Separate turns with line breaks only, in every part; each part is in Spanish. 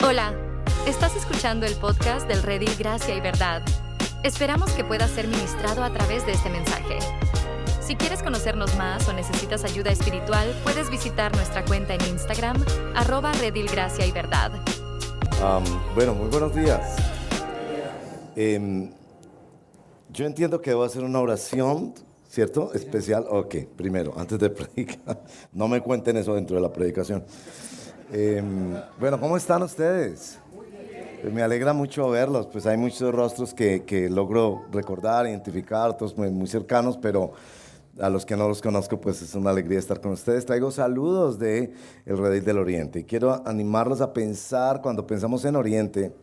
Hola, estás escuchando el podcast del Redil Gracia y Verdad. Esperamos que puedas ser ministrado a través de este mensaje. Si quieres conocernos más o necesitas ayuda espiritual, puedes visitar nuestra cuenta en Instagram, @Redil Gracia y Verdad.
Bueno, muy buenos días. Yo entiendo que debo hacer una oración, ¿cierto? Especial. Ok, primero, antes de predicar. No me cuenten eso dentro de la predicación. Bueno, ¿cómo están ustedes? Pues me alegra mucho verlos, pues hay muchos rostros que logro recordar, identificar, todos muy cercanos, pero a los que no los conozco, pues es una alegría estar con ustedes. Traigo saludos de el Redil del Oriente y quiero animarlos a pensar, cuando pensamos en Oriente,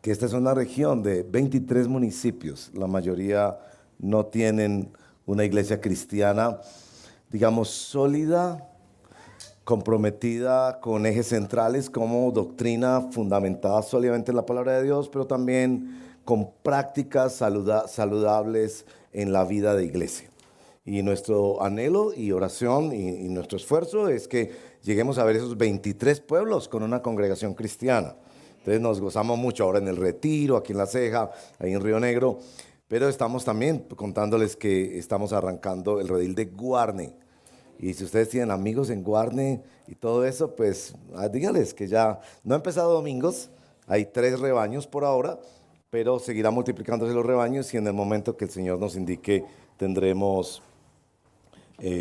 que esta es una región de 23 municipios. La mayoría no tienen una iglesia cristiana, digamos, sólida, comprometida con ejes centrales como doctrina fundamentada sólidamente en la palabra de Dios, pero también con prácticas saludables en la vida de iglesia. Y nuestro anhelo y oración y nuestro esfuerzo es que lleguemos a ver esos 23 pueblos con una congregación cristiana. Entonces nos gozamos mucho ahora en el Retiro, aquí en La Ceja, ahí en Río Negro, pero estamos también contándoles que estamos arrancando el Redil de Guarne. Y si ustedes tienen amigos en Guarne y todo eso, pues díganles que ya no ha empezado domingos, hay 3 rebaños por ahora, pero seguirá multiplicándose los rebaños y en el momento que el Señor nos indique tendremos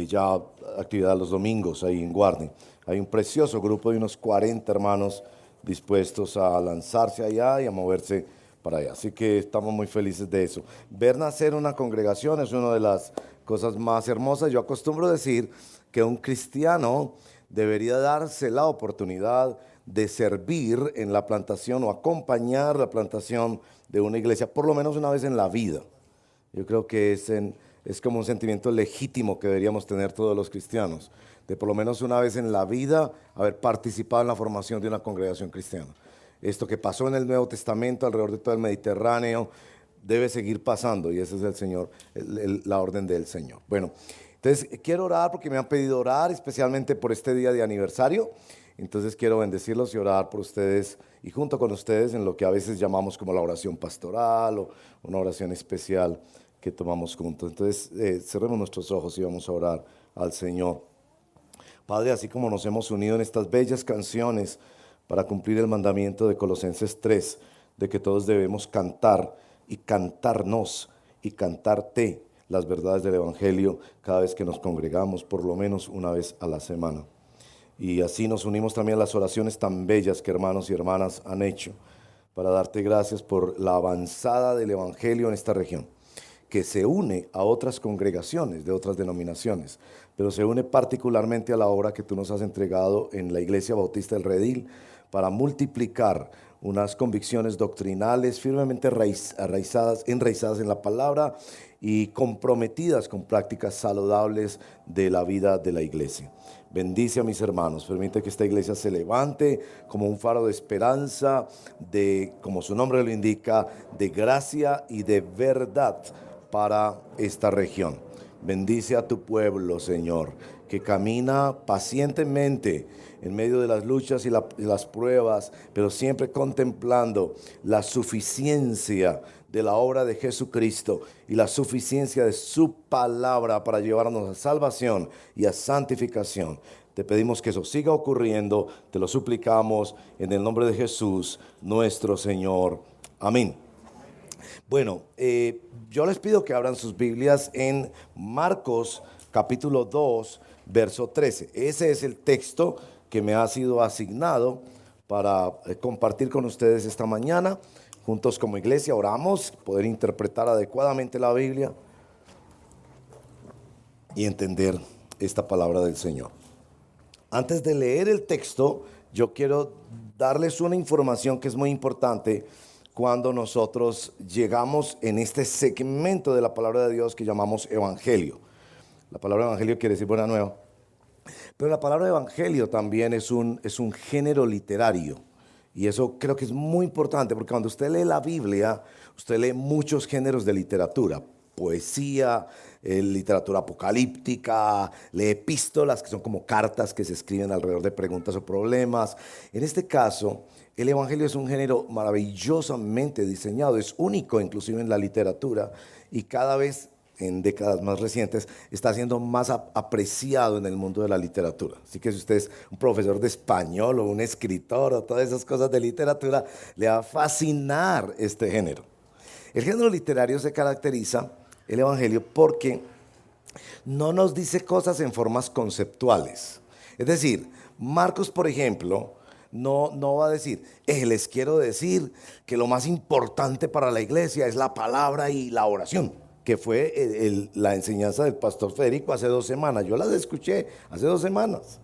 ya actividad los domingos ahí en Guarne. Hay un precioso grupo de unos 40 hermanos dispuestos a lanzarse allá y a moverse para allá. Así que estamos muy felices de eso. Ver nacer una congregación es una de las cosas más hermosas. Yo acostumbro decir que un cristiano debería darse la oportunidad de servir en la plantación o acompañar la plantación de una iglesia por lo menos una vez en la vida. Yo creo que es como un sentimiento legítimo que deberíamos tener todos los cristianos, de por lo menos una vez en la vida haber participado en la formación de una congregación cristiana. Esto que pasó en el Nuevo Testamento alrededor de todo el Mediterráneo debe seguir pasando y ese es el Señor, la orden del Señor. Bueno, entonces quiero orar porque me han pedido orar especialmente por este día de aniversario. Entonces quiero bendecirlos y orar por ustedes y junto con ustedes en lo que a veces llamamos como la oración pastoral o una oración especial que tomamos juntos. Entonces cerremos nuestros ojos y vamos a orar al Señor. Padre, así como nos hemos unido en estas bellas canciones para cumplir el mandamiento de Colosenses 3, de que todos debemos cantar y cantarnos y cantarte las verdades del Evangelio cada vez que nos congregamos, por lo menos una vez a la semana. Y así nos unimos también a las oraciones tan bellas que hermanos y hermanas han hecho para darte gracias por la avanzada del Evangelio en esta región, que se une a otras congregaciones de otras denominaciones, pero se une particularmente a la obra que tú nos has entregado en la Iglesia Bautista del Redil para multiplicar unas convicciones doctrinales firmemente enraizadas en la palabra y comprometidas con prácticas saludables de la vida de la iglesia. Bendice a mis hermanos, permite que esta iglesia se levante como un faro de esperanza, como su nombre lo indica, de gracia y de verdad para esta región. Bendice a tu pueblo, Señor, que camina pacientemente en medio de las luchas y las pruebas, pero siempre contemplando la suficiencia de la obra de Jesucristo y la suficiencia de su palabra para llevarnos a salvación y a santificación. Te pedimos que eso siga ocurriendo, te lo suplicamos en el nombre de Jesús, nuestro Señor. Amén. Bueno, yo les pido que abran sus Biblias en Marcos capítulo 2, verso 13. Ese es el texto que me ha sido asignado para compartir con ustedes esta mañana. Juntos como iglesia oramos, poder interpretar adecuadamente la Biblia y entender esta palabra del Señor. Antes de leer el texto, yo quiero darles una información que es muy importante cuando nosotros llegamos en este segmento de la palabra de Dios que llamamos evangelio. La palabra evangelio quiere decir buena nueva, pero la palabra evangelio también es un género literario. Y eso creo que es muy importante porque cuando usted lee la Biblia, usted lee muchos géneros de literatura, poesía, literatura apocalíptica, lee epístolas, que son como cartas que se escriben alrededor de preguntas o problemas. En este caso, el Evangelio es un género maravillosamente diseñado, es único inclusive en la literatura, y cada vez en décadas más recientes está siendo más apreciado en el mundo de la literatura. Así que si usted es un profesor de español o un escritor o todas esas cosas de literatura, le va a fascinar este género. El género literario se caracteriza, el Evangelio, porque no nos dice cosas en formas conceptuales. Es decir, Marcos, por ejemplo, no va a decir, les quiero decir que lo más importante para la iglesia es la palabra y la oración, que fue la enseñanza del pastor Federico hace 2 semanas. Yo las escuché hace 2 semanas,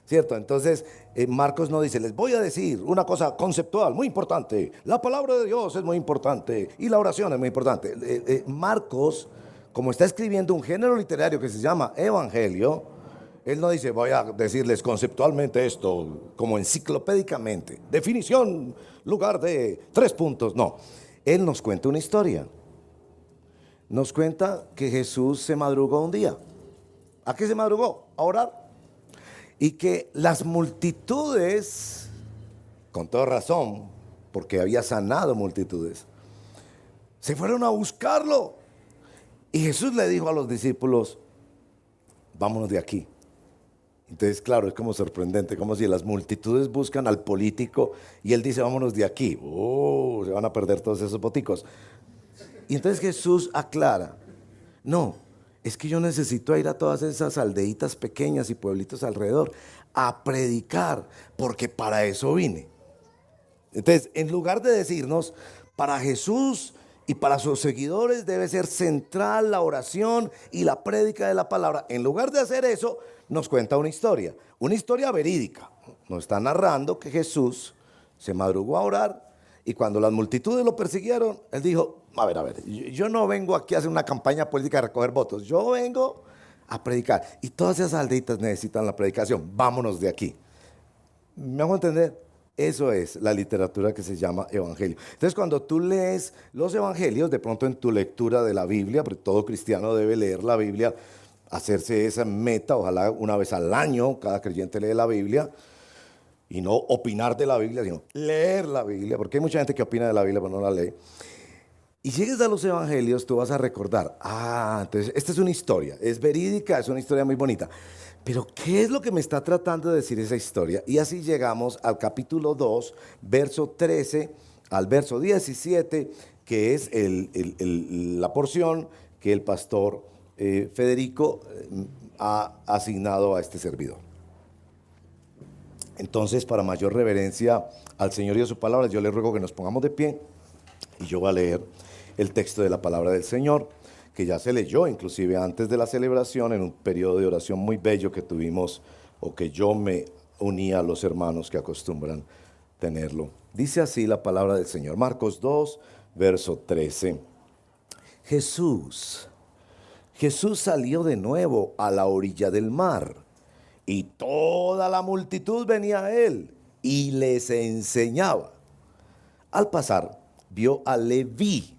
¿cierto? Entonces, Marcos no dice, les voy a decir una cosa conceptual muy importante. La palabra de Dios es muy importante y la oración es muy importante. Marcos, como está escribiendo un género literario que se llama Evangelio, él no dice, voy a decirles conceptualmente esto, como enciclopédicamente. Definición, lugar de 3 puntos. No, él nos cuenta una historia. Nos cuenta que Jesús se madrugó un día. ¿A qué se madrugó? A orar. Y que las multitudes, con toda razón, porque había sanado multitudes, se fueron a buscarlo. Y Jesús le dijo a los discípulos, vámonos de aquí. Entonces, claro, es como sorprendente, como si las multitudes buscan al político y él dice, vámonos de aquí. Se van a perder todos esos boticos. Y entonces Jesús aclara, no, es que yo necesito ir a todas esas aldeitas pequeñas y pueblitos alrededor a predicar, porque para eso vine. Entonces, en lugar de decirnos, para Jesús y para sus seguidores debe ser central la oración y la prédica de la palabra, en lugar de hacer eso, nos cuenta una historia verídica. Nos está narrando que Jesús se madrugó a orar y cuando las multitudes lo persiguieron, él dijo, a ver, yo no vengo aquí a hacer una campaña política a recoger votos, yo vengo a predicar. Y todas esas aldeitas necesitan la predicación, vámonos de aquí. ¿Me hago entender? Eso es la literatura que se llama evangelio. Entonces, cuando tú lees los evangelios, de pronto en tu lectura de la Biblia, porque todo cristiano debe leer la Biblia, hacerse esa meta, ojalá una vez al año, cada creyente lee la Biblia, y no opinar de la Biblia, sino leer la Biblia, porque hay mucha gente que opina de la Biblia, pero no la lee. Y llegues a los evangelios, tú vas a recordar, entonces esta es una historia, es verídica, es una historia muy bonita. Pero ¿qué es lo que me está tratando de decir esa historia? Y así llegamos al capítulo 2, verso 13 al verso 17, que es la porción que el pastor Federico ha asignado a este servidor. Entonces, para mayor reverencia al Señor y a su palabra, yo le ruego que nos pongamos de pie y yo voy a leer el texto de la palabra del Señor, que ya se leyó inclusive antes de la celebración en un periodo de oración muy bello que tuvimos, o que yo me uní a los hermanos que acostumbran tenerlo. Dice así la palabra del Señor, Marcos 2, verso 13. Jesús salió de nuevo a la orilla del mar, y toda la multitud venía a él, y les enseñaba. Al pasar, vio a Leví.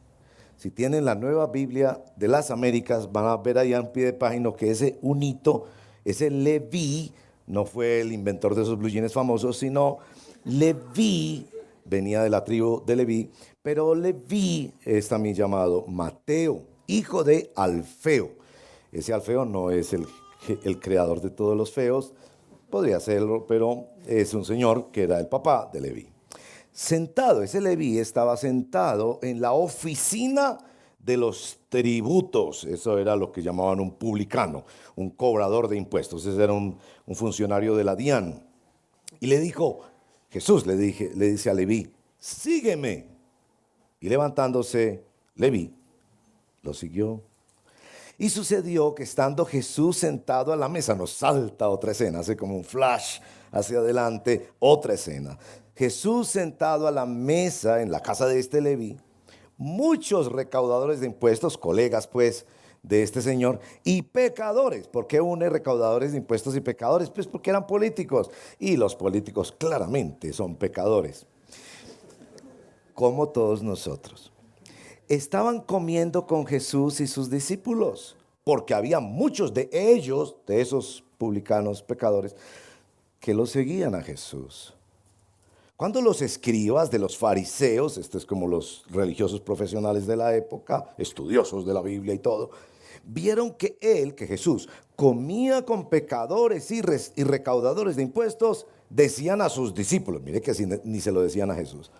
Si tienen la Nueva Biblia de las Américas, van a ver allá en pie de página que ese unito, ese Leví, no fue el inventor de esos blue jeans famosos, sino Leví venía de la tribu de Leví, pero Leví es también llamado Mateo, hijo de Alfeo. Ese Alfeo no es el creador de todos los feos, podría serlo, pero es un señor que era el papá de Leví. Ese Leví estaba sentado en la oficina de los tributos. Eso era lo que llamaban un publicano, un cobrador de impuestos. Ese era un funcionario de la DIAN. Y le dijo, Jesús le dice a Leví, sígueme. Y levantándose, Leví lo siguió. Y sucedió que estando Jesús sentado a la mesa, nos salta otra escena, hace como un flash hacia adelante, otra escena. Jesús sentado a la mesa en la casa de este Leví, muchos recaudadores de impuestos, colegas pues de este señor, y pecadores. ¿Por qué une recaudadores de impuestos y pecadores? Pues porque eran políticos, y los políticos claramente son pecadores, como todos nosotros. Estaban comiendo con Jesús y sus discípulos. porque había muchos de ellos, de esos publicanos pecadores, que lo seguían a Jesús. Cuando los escribas de los fariseos, esto es como los religiosos profesionales de la época, estudiosos de la Biblia y todo, vieron que Jesús, comía con pecadores y recaudadores de impuestos, decían a sus discípulos, mire que ni se lo decían a Jesús,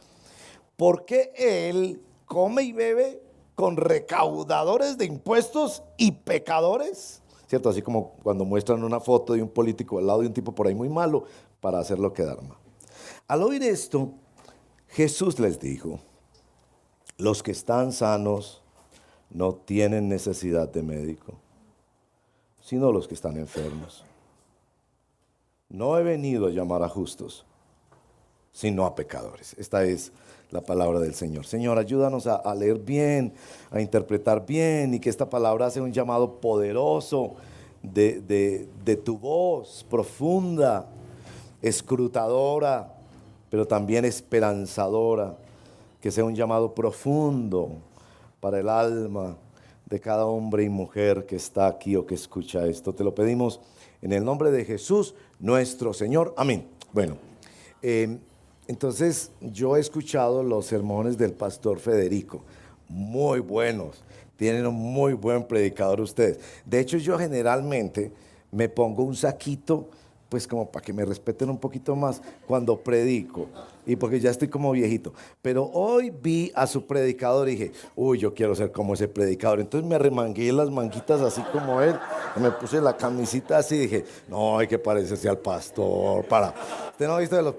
¿por qué él come y bebe con recaudadores de impuestos y pecadores? ¿Cierto? Así como cuando muestran una foto de un político al lado de un tipo por ahí muy malo para hacerlo quedar mal. Al oír esto, Jesús les dijo, los que están sanos no tienen necesidad de médico, sino los que están enfermos. No he venido a llamar a justos, sino a pecadores. Esta es la palabra del Señor. Señor, ayúdanos a leer bien, a interpretar bien, y que esta palabra sea un llamado poderoso de tu voz profunda, escrutadora, pero también esperanzadora, que sea un llamado profundo para el alma de cada hombre y mujer que está aquí o que escucha esto. Te lo pedimos en el nombre de Jesús, nuestro Señor. Amén. Bueno, entonces yo he escuchado los sermones del pastor Federico, muy buenos. Tienen un muy buen predicador ustedes. De hecho, yo generalmente me pongo un saquito, pues como para que me respeten un poquito más cuando predico, y porque ya estoy como viejito. Pero hoy vi a su predicador y dije, uy, yo quiero ser como ese predicador. Entonces me arremangué las manguitas así como él, me puse la camisita así y dije, no, hay que parecerse al pastor. ¿Usted no ha visto de los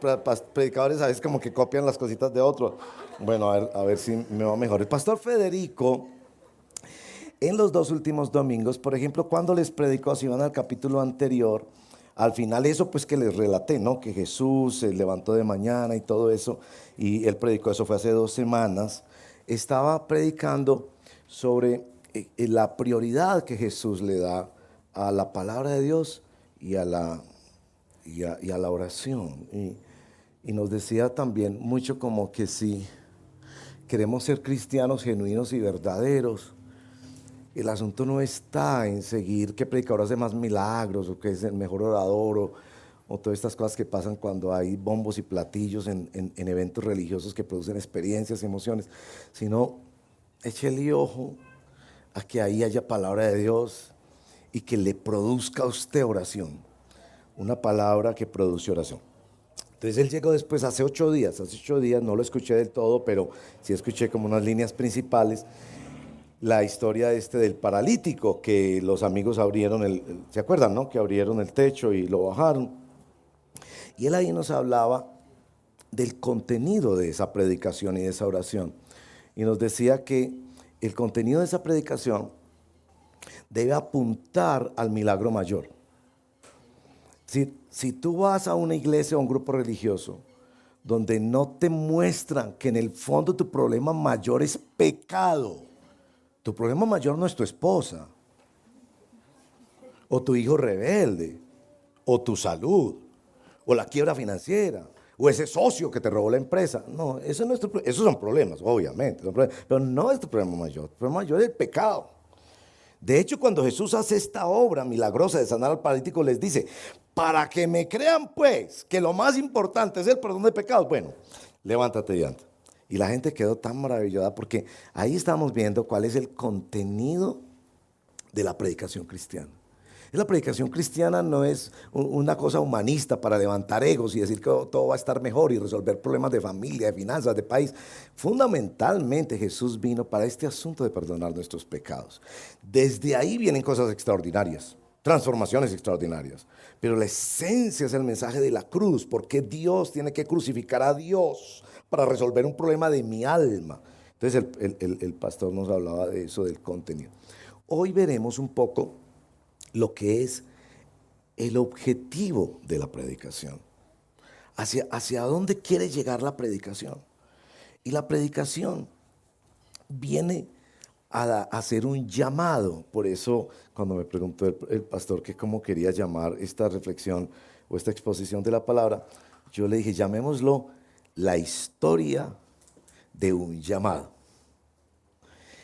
predicadores a veces como que copian las cositas de otros? Bueno, a ver si me va mejor. El pastor Federico, en los 2 últimos domingos, por ejemplo, cuando les predicó, si van al capítulo anterior, al final eso pues que les relaté, ¿no? Que Jesús se levantó de mañana y todo eso, y él predicó, eso fue hace 2 semanas, estaba predicando sobre la prioridad que Jesús le da a la palabra de Dios y a la oración. Y nos decía también mucho como que si queremos ser cristianos genuinos y verdaderos, el asunto no está en seguir qué predicador hace más milagros o que es el mejor orador o todas estas cosas que pasan cuando hay bombos y platillos en eventos religiosos que producen experiencias y emociones, sino échele ojo a que ahí haya palabra de Dios y que le produzca a usted oración, una palabra que produce oración. Entonces él llegó después hace 8 días, no lo escuché del todo, pero sí escuché como unas líneas principales. La historia del paralítico, que los amigos abrieron ¿se acuerdan, no? Que abrieron el techo y lo bajaron. Y él ahí nos hablaba del contenido de esa predicación y de esa oración. Y nos decía que el contenido de esa predicación debe apuntar al milagro mayor. Si tú vas a una iglesia o a un grupo religioso donde no te muestran que en el fondo tu problema mayor es pecado, tu problema mayor no es tu esposa, o tu hijo rebelde, o tu salud, o la quiebra financiera, o ese socio que te robó la empresa. No, esos son problemas, obviamente, pero no es tu problema mayor. El problema mayor es el pecado. De hecho, cuando Jesús hace esta obra milagrosa de sanar al paralítico, les dice, para que me crean pues que lo más importante es el perdón de pecados, bueno, levántate y anda. Y la gente quedó tan maravillada porque ahí estamos viendo cuál es el contenido de la predicación cristiana. La predicación cristiana no es una cosa humanista para levantar egos y decir que todo va a estar mejor y resolver problemas de familia, de finanzas, de país. Fundamentalmente Jesús vino para este asunto de perdonar nuestros pecados. Desde ahí vienen cosas extraordinarias, transformaciones extraordinarias. Pero la esencia es el mensaje de la cruz. ¿Por qué Dios tiene que crucificar a Dios para resolver un problema de mi alma? Entonces el pastor nos hablaba de eso, del contenido. Hoy veremos un poco lo que es el objetivo de la predicación. Hacia dónde quiere llegar la predicación. Y la predicación viene a hacer un llamado. Por eso, cuando me preguntó el pastor que cómo quería llamar esta reflexión o esta exposición de la palabra, yo le dije, llamémoslo la historia de un llamado.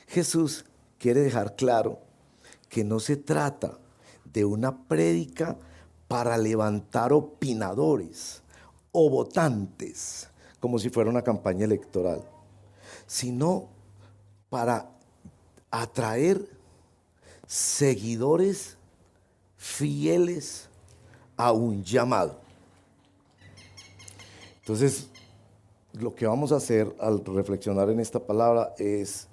Jesús quiere dejar claro que no se trata de una prédica para levantar opinadores o votantes, como si fuera una campaña electoral, sino para atraer seguidores fieles a un llamado. Entonces, lo que vamos a hacer al reflexionar en esta palabra es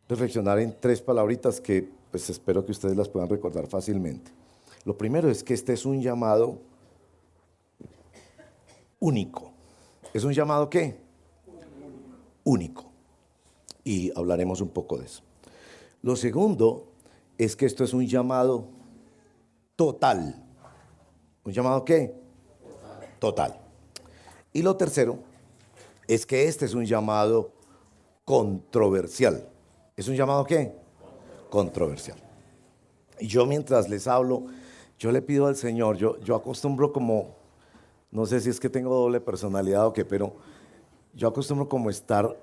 reflexionar en 3 palabritas que pues espero que ustedes las puedan recordar fácilmente. Lo primero es que este es un llamado único. ¿Es un llamado qué? Único. Y hablaremos un poco de eso. Lo segundo es que esto es un llamado total. ¿Un llamado qué? Total. Y lo tercero es que este es un llamado controversial. ¿Es un llamado qué? Controversial. Y yo mientras les hablo, yo le pido al Señor, yo acostumbro como, no sé si es que tengo doble personalidad o qué, pero yo acostumbro como estar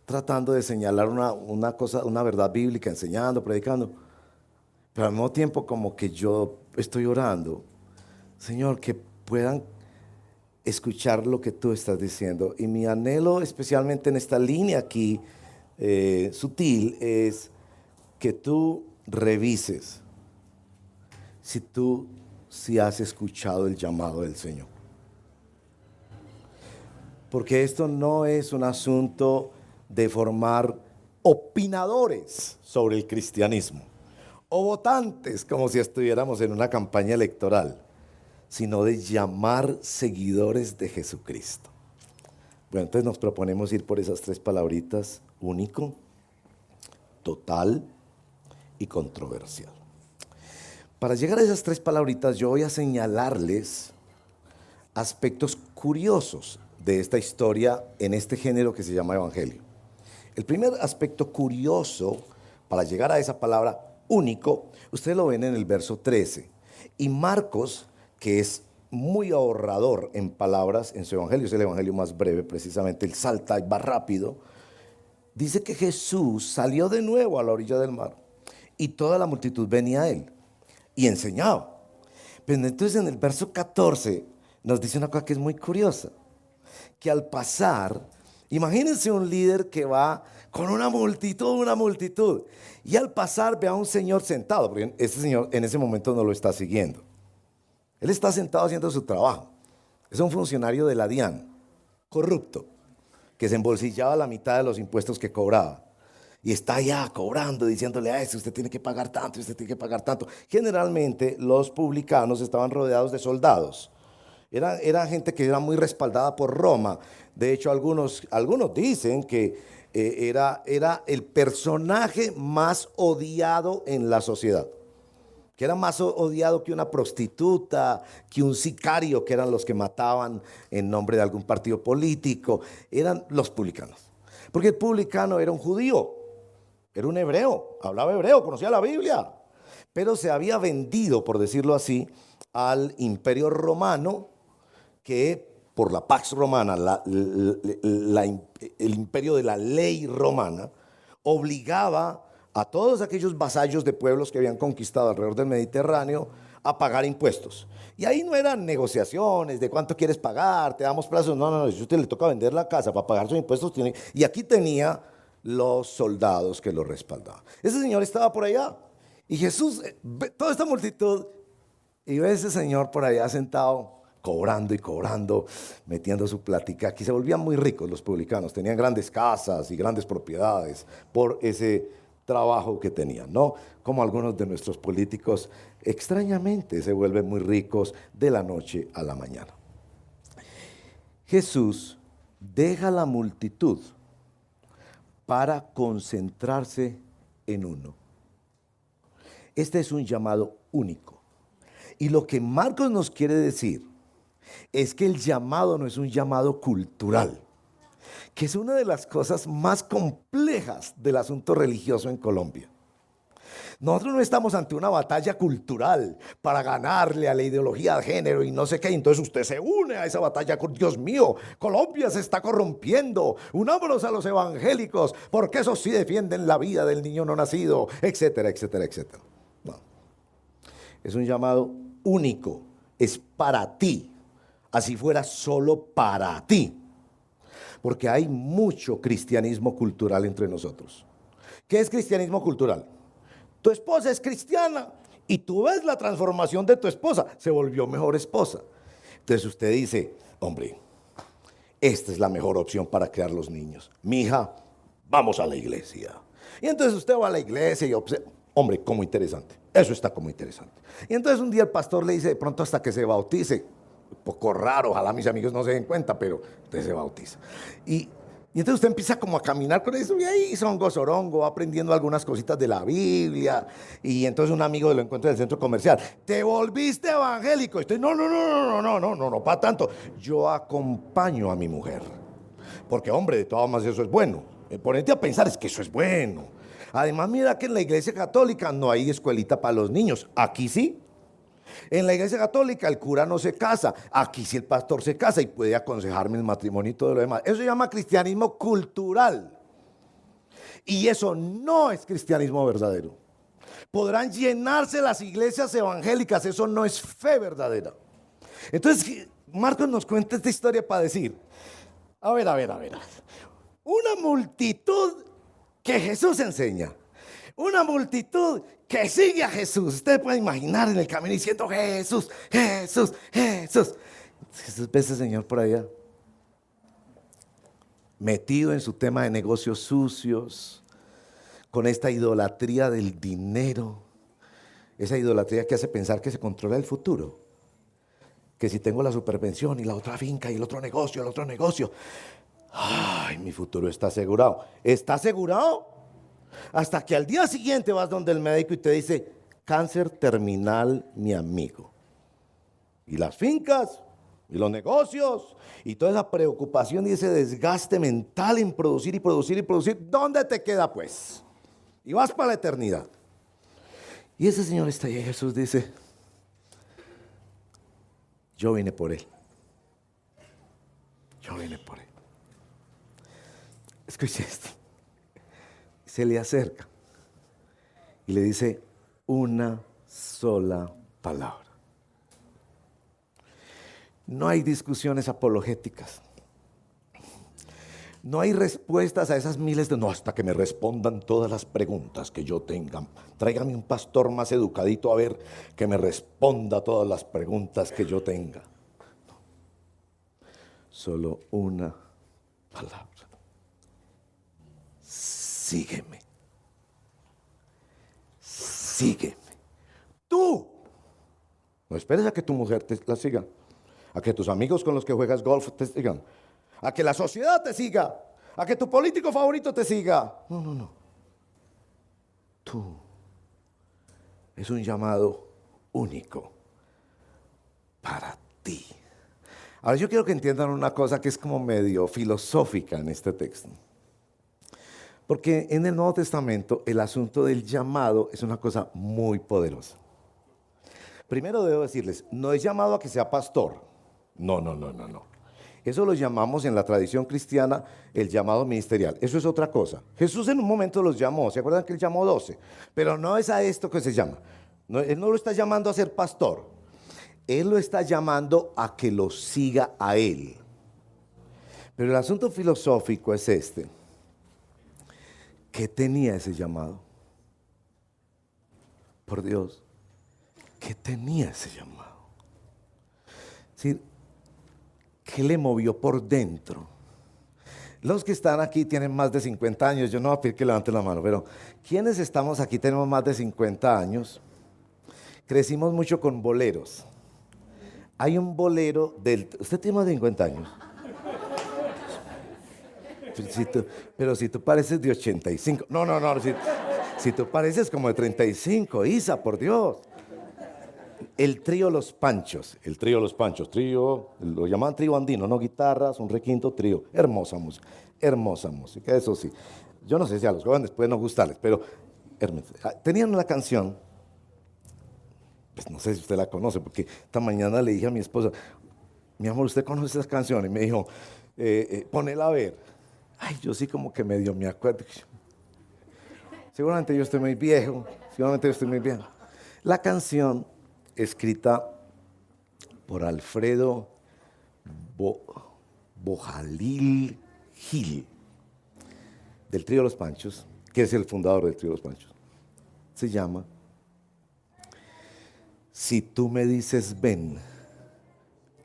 tratando de señalar una cosa, una verdad bíblica, enseñando, predicando, pero al mismo tiempo como que yo estoy orando, Señor, que puedan escuchar lo que tú estás diciendo. Y mi anhelo, especialmente en esta línea aquí, sutil, es que tú revises si has escuchado el llamado del Señor. Porque esto no es un asunto de formar opinadores sobre el cristianismo o votantes como si estuviéramos en una campaña electoral, sino de llamar seguidores de Jesucristo. Bueno, entonces nos proponemos ir por esas 3 palabritas: único, total y controversial. Para llegar a esas 3 palabritas, yo voy a señalarles aspectos curiosos de esta historia en este género que se llama evangelio. El primer aspecto curioso para llegar a esa palabra único, ustedes lo ven en el verso 13. Y Marcos, que es muy ahorrador en palabras en su evangelio, es el evangelio más breve precisamente, él salta y va rápido, dice que Jesús salió de nuevo a la orilla del mar y toda la multitud venía a él y enseñaba. Pero entonces en el verso 14 nos dice una cosa que es muy curiosa, que al pasar, imagínense un líder que va con una multitud, y al pasar ve a un señor sentado, porque ese señor en ese momento no lo está siguiendo. Él está sentado haciendo su trabajo. Es un funcionario de la DIAN, corrupto, que se embolsillaba la mitad de los impuestos que cobraba. Y está allá cobrando, diciéndole a ese, usted tiene que pagar tanto, usted tiene que pagar tanto. Generalmente los publicanos estaban rodeados de soldados. Era gente que era muy respaldada por Roma. De hecho, algunos dicen que era el personaje más odiado en la sociedad. Que era más odiado que una prostituta, que un sicario, que eran los que mataban en nombre de algún partido político. Eran los publicanos. Porque el publicano era un judío, era un hebreo, hablaba hebreo, conocía la Biblia, pero se había vendido, por decirlo así, al imperio romano, que por la Pax Romana, el imperio de la ley romana, obligaba a todos aquellos vasallos de pueblos que habían conquistado alrededor del Mediterráneo a pagar impuestos. Y ahí no eran negociaciones de cuánto quieres pagar, te damos plazos. No, si usted le toca vender la casa para pagar sus impuestos, y aquí tenía los soldados que lo respaldaban. Ese señor estaba por allá y Jesús ve toda esta multitud y ve a ese señor por allá sentado, cobrando y cobrando, metiendo su plática. Aquí se volvían muy ricos los publicanos, tenían grandes casas y grandes propiedades por ese trabajo que tenían, ¿no? Como algunos de nuestros políticos extrañamente se vuelven muy ricos de la noche a la mañana. Jesús deja la multitud para concentrarse en uno. Este es un llamado único. Y lo que Marcos nos quiere decir es que el llamado no es un llamado cultural, que es una de las cosas más complejas del asunto religioso en Colombia. Nosotros no estamos ante una batalla cultural para ganarle a la ideología de género y no sé qué. Entonces usted se une a esa batalla. Dios mío, Colombia se está corrompiendo. Unámonos a los evangélicos porque esos sí defienden la vida del niño no nacido, etcétera, etcétera, etcétera. Es un llamado único, es para ti, así fuera solo para ti. Porque hay mucho cristianismo cultural entre nosotros. ¿Qué es cristianismo cultural? Tu esposa es cristiana y tú ves la transformación de tu esposa, se volvió mejor esposa. Entonces usted dice, hombre, esta es la mejor opción para criar los niños. Mija, vamos a la iglesia. Y entonces usted va a la iglesia y observa, hombre, como interesante, eso está como interesante. Y entonces un día el pastor le dice, de pronto hasta que se bautice, un poco raro, ojalá mis amigos no se den cuenta, pero usted se bautiza. Y entonces usted empieza como a caminar con eso y ahí songo, sorongo, va aprendiendo algunas cositas de la Biblia. Y entonces un amigo lo encuentra en el centro comercial. ¿Te volviste evangélico? Y usted, no, para tanto. Yo acompaño a mi mujer. Porque, hombre, de todas maneras eso es bueno. Ponete a pensar, es que eso es bueno. Además, mira que en la iglesia católica no hay escuelita para los niños. Aquí sí. En la iglesia católica el cura no se casa, aquí sí el pastor se casa y puede aconsejarme el matrimonio y todo lo demás. Eso se llama cristianismo cultural. Y eso no es cristianismo verdadero. Podrán llenarse las iglesias evangélicas, eso no es fe verdadera. Entonces, Marcos nos cuenta esta historia para decir, a ver. Una multitud que Jesús enseña. Una multitud que sigue a Jesús. Usted puede imaginar en el camino diciendo Jesús. Jesús ve a ese señor por allá, metido en su tema de negocios sucios, con esta idolatría del dinero, esa idolatría que hace pensar que se controla el futuro. Que si tengo la superpensión y la otra finca y el otro negocio, ay, mi futuro está asegurado. ¿Está asegurado? Hasta que al día siguiente vas donde el médico y te dice, cáncer terminal, mi amigo. Y las fincas, y los negocios, y toda esa preocupación y ese desgaste mental en producir, ¿dónde te queda pues? Y vas para la eternidad. Y ese señor está ahí y Jesús dice, yo vine por él. Escuche esto. Se le acerca y le dice una sola palabra. No hay discusiones apologéticas. No hay respuestas a esas miles de no, hasta que me respondan todas las preguntas que yo tenga. Tráigame un pastor más educadito a ver que me responda todas las preguntas que yo tenga. No. Solo una palabra. Sígueme. Tú. No esperes a que tu mujer te la siga. A que tus amigos con los que juegas golf te sigan. A que la sociedad te siga. A que tu político favorito te siga. No. Tú. Es un llamado único para ti. Ahora yo quiero que entiendan una cosa que es como medio filosófica en este texto. Porque en el Nuevo Testamento el asunto del llamado es una cosa muy poderosa. Primero debo decirles, no es llamado a que sea pastor. No. Eso lo llamamos en la tradición cristiana el llamado ministerial. Eso es otra cosa. Jesús en un momento los llamó, ¿se acuerdan que él llamó 12? Pero no es a esto que se llama. No, él no lo está llamando a ser pastor. Él lo está llamando a que lo siga a él. Pero el asunto filosófico es este. ¿Qué tenía ese llamado? Por Dios, ¿qué tenía ese llamado? Es decir, ¿qué le movió por dentro? Los que están aquí tienen más de 50 años, yo no voy a pedir que levanten la mano, pero ¿quiénes estamos aquí tenemos más de 50 años? Crecimos mucho con boleros. Hay un bolero ¿Usted tiene más de 50 años? Pero si tú pareces de 85. No. Si tú pareces como de 35, Isa, por Dios. El trío Los Panchos. Lo llamaban trío andino, no guitarras, un requinto, trío. Hermosa música, eso sí. Yo no sé si a los jóvenes puede no gustarles, pero tenían una canción, pues no sé si usted la conoce, porque esta mañana le dije a mi esposa, mi amor, ¿usted conoce esas canciones? Y me dijo, ponela a ver. Ay, yo sí como que medio me acuerdo. Seguramente yo estoy muy viejo. La canción escrita por Alfredo Bojalil Gil, del Trío Los Panchos, que es el fundador del Trío Los Panchos. Se llama Si tú me dices ven,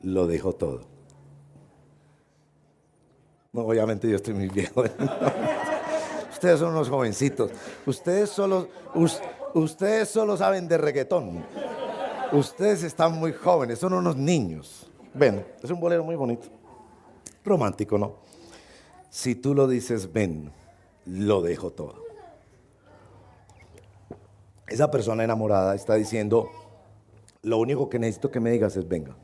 lo dejo todo. No, obviamente yo estoy muy viejo. Ustedes son unos jovencitos. Ustedes solo saben de reggaetón. Ustedes están muy jóvenes, son unos niños. Ven, es un bolero muy bonito. Romántico, ¿no? Si tú lo dices ven, lo dejo todo. Esa persona enamorada está diciendo, lo único que necesito que me digas es venga.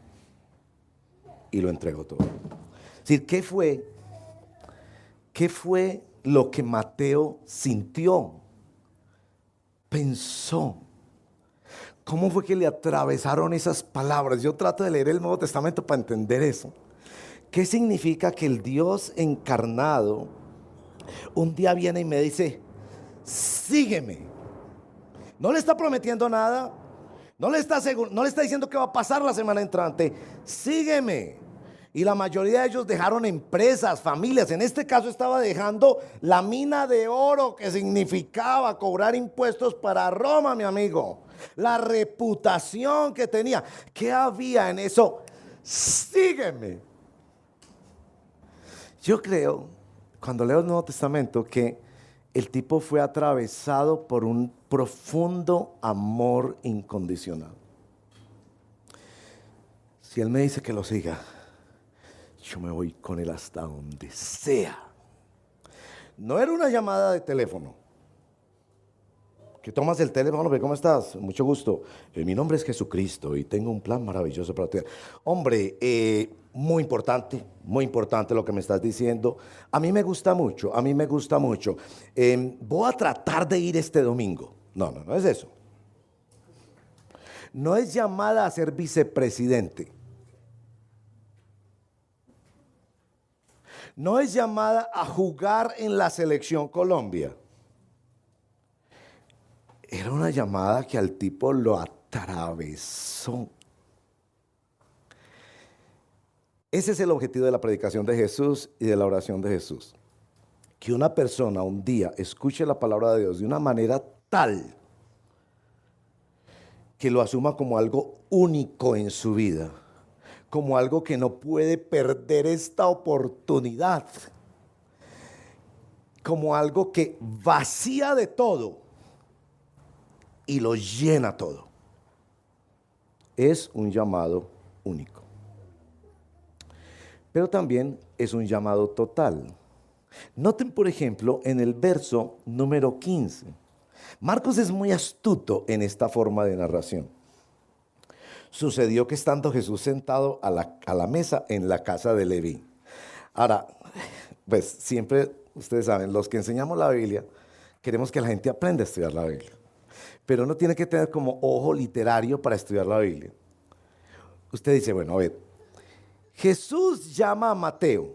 Y lo entrego todo. Es decir, ¿qué fue lo que Mateo sintió? Pensó. ¿Cómo fue que le atravesaron esas palabras? Yo trato de leer el Nuevo Testamento para entender eso. ¿Qué significa que el Dios encarnado un día viene y me dice, sígueme? No le está prometiendo nada, no le está diciendo qué va a pasar la semana entrante, sígueme. Y la mayoría de ellos dejaron empresas, familias. En este caso estaba dejando la mina de oro que significaba cobrar impuestos para Roma, mi amigo. La reputación que tenía. ¿Qué había en eso? Sígueme. Yo creo, cuando leo el Nuevo Testamento, que el tipo fue atravesado por un profundo amor incondicional. Si él me dice que lo siga, yo me voy con él hasta donde sea. No era una llamada de teléfono. Que tomas el teléfono, ¿cómo estás? Mucho gusto. Mi nombre es Jesucristo y tengo un plan maravilloso para ti. Hombre, muy importante lo que me estás diciendo. A mí me gusta mucho. Voy a tratar de ir este domingo. No es eso. No es llamada a ser vicepresidente. No es llamada a jugar en la selección Colombia. Era una llamada que al tipo lo atravesó. Ese es el objetivo de la predicación de Jesús y de la oración de Jesús. Que una persona un día escuche la palabra de Dios de una manera tal que lo asuma como algo único en su vida, como algo que no puede perder esta oportunidad, como algo que vacía de todo y lo llena todo. Es un llamado único. Pero también es un llamado total. Noten, por ejemplo, en el verso número 15. Marcos es muy astuto en esta forma de narración. Sucedió que estando Jesús sentado a la mesa en la casa de Leví. Ahora, pues siempre, ustedes saben, los que enseñamos la Biblia, queremos que la gente aprenda a estudiar la Biblia. Pero uno tiene que tener como ojo literario para estudiar la Biblia. Usted dice, bueno, a ver, Jesús llama a Mateo.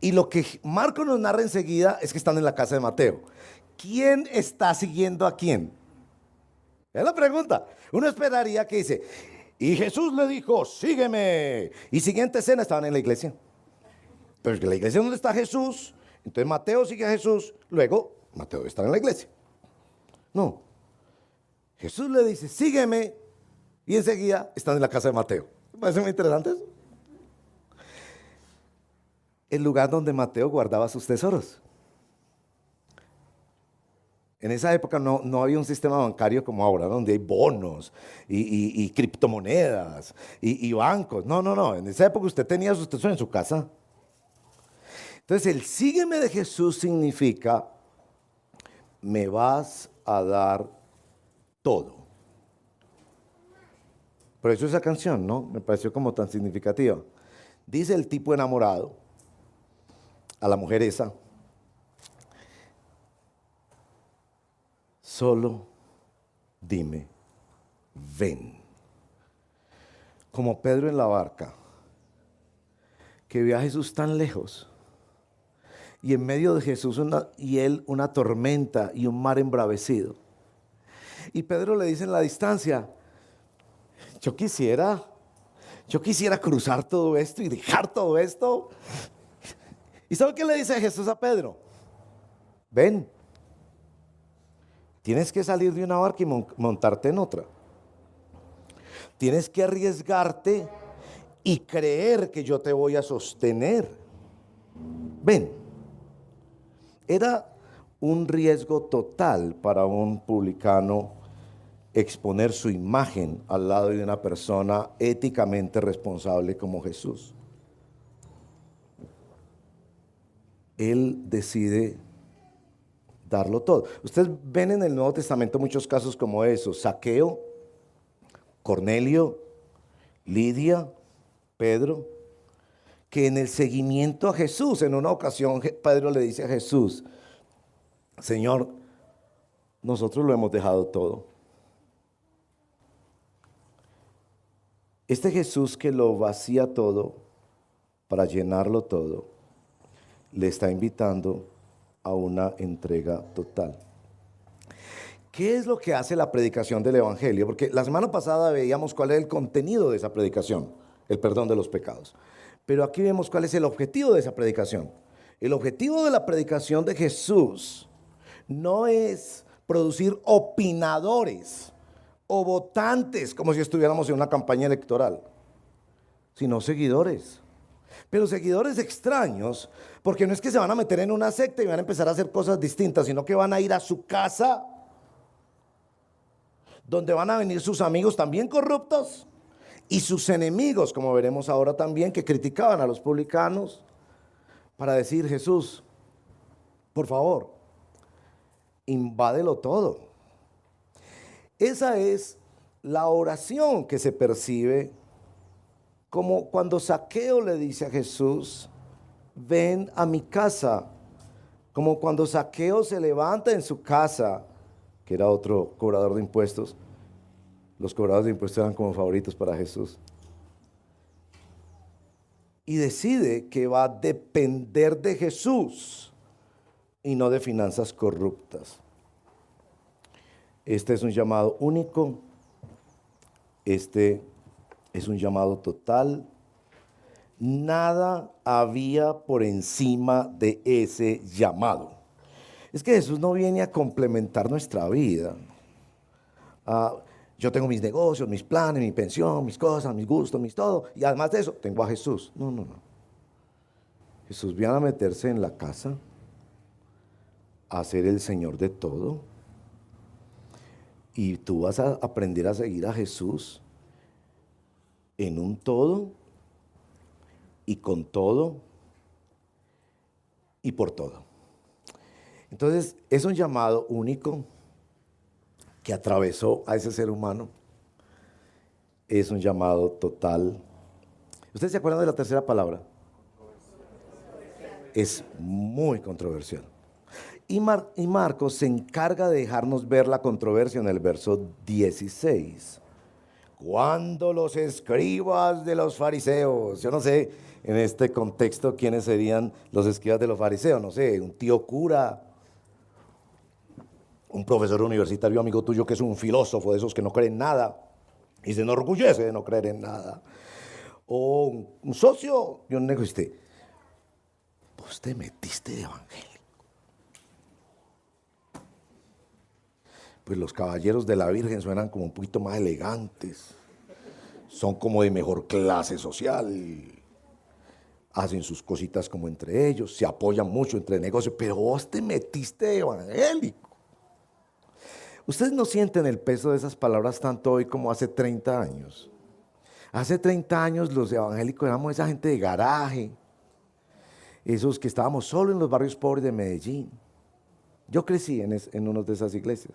Y lo que Marcos nos narra enseguida es que están en la casa de Mateo. ¿Quién está siguiendo a quién? Es la pregunta. Uno esperaría que dice, y Jesús le dijo, sígueme. Y siguiente escena, estaban en la iglesia. Pero en la iglesia donde está Jesús, entonces Mateo sigue a Jesús, luego Mateo está en la iglesia. No. Jesús le dice, sígueme, y enseguida están en la casa de Mateo. ¿Me parece muy interesante eso? El lugar donde Mateo guardaba sus tesoros. En esa época no había un sistema bancario como ahora, donde hay bonos y criptomonedas y bancos. No. En esa época usted tenía sus tesoros en su casa. Entonces, el sígueme de Jesús significa, me vas a dar todo. Por eso esa canción, ¿no? Me pareció como tan significativa. Dice el tipo enamorado a la mujer esa, solo dime, ven. Como Pedro en la barca, que vio a Jesús tan lejos, y en medio de Jesús y él una tormenta y un mar embravecido. Y Pedro le dice en la distancia, yo quisiera cruzar todo esto y dejar todo esto. ¿Y sabe qué le dice Jesús a Pedro? Ven, tienes que salir de una barca y montarte en otra. Tienes que arriesgarte y creer que yo te voy a sostener. Ven, era un riesgo total para un publicano exponer su imagen al lado de una persona éticamente responsable como Jesús. Él decide darlo todo. Ustedes ven en el Nuevo Testamento muchos casos como esos: Zaqueo, Cornelio, Lidia, Pedro, que en el seguimiento a Jesús, en una ocasión Pedro le dice a Jesús: Señor, nosotros lo hemos dejado todo. Este Jesús que lo vacía todo para llenarlo todo, le está invitando a una entrega total. ¿Qué es lo que hace la predicación del Evangelio? Porque la semana pasada veíamos cuál es el contenido de esa predicación, el perdón de los pecados. Pero aquí vemos cuál es el objetivo de esa predicación. El objetivo de la predicación de Jesús no es producir opinadores o votantes como si estuviéramos en una campaña electoral, sino seguidores. Pero seguidores extraños, porque no es que se van a meter en una secta y van a empezar a hacer cosas distintas, sino que van a ir a su casa, donde van a venir sus amigos también corruptos y sus enemigos, como veremos ahora también, que criticaban a los publicanos, para decir: Jesús, por favor, invádelo todo. Esa es la oración que se percibe, como cuando Zaqueo le dice a Jesús: ven a mi casa. Como cuando Zaqueo se levanta en su casa, que era otro cobrador de impuestos. Los cobradores de impuestos eran como favoritos para Jesús. Y decide que va a depender de Jesús y no de finanzas corruptas. Este es un llamado único. Este es un llamado total. Nada había por encima de ese llamado. Es que Jesús no viene a complementar nuestra vida. Yo tengo mis negocios, mis planes, mi pensión, mis cosas, mis gustos, mis todo. Y además de eso, tengo a Jesús. No. Jesús viene a meterse en la casa, a ser el Señor de todo. Y tú vas a aprender a seguir a Jesús en un todo y con todo y por todo. Entonces, es un llamado único que atravesó a ese ser humano. Es un llamado total. ¿Ustedes se acuerdan de la tercera palabra? Es muy controversial. Y Marcos se encarga de dejarnos ver la controversia en el verso 16. Cuando los escribas de los fariseos, yo no sé en este contexto quiénes serían los escribas de los fariseos, no sé, un tío cura, un profesor universitario amigo tuyo que es un filósofo de esos que no creen en nada y se enorgullece de no creer en nada, o un socio y un negocista. Vos te metiste de evangélico. Pues los caballeros de la Virgen suenan como un poquito más elegantes, son como de mejor clase social, hacen sus cositas como entre ellos, se apoyan mucho entre negocios, pero vos te metiste de evangélico. Ustedes no sienten el peso de esas palabras tanto hoy como hace 30 años. Hace 30 años los evangélicos éramos esa gente de garaje, esos que estábamos solo en los barrios pobres de Medellín. Yo crecí en una de esas iglesias.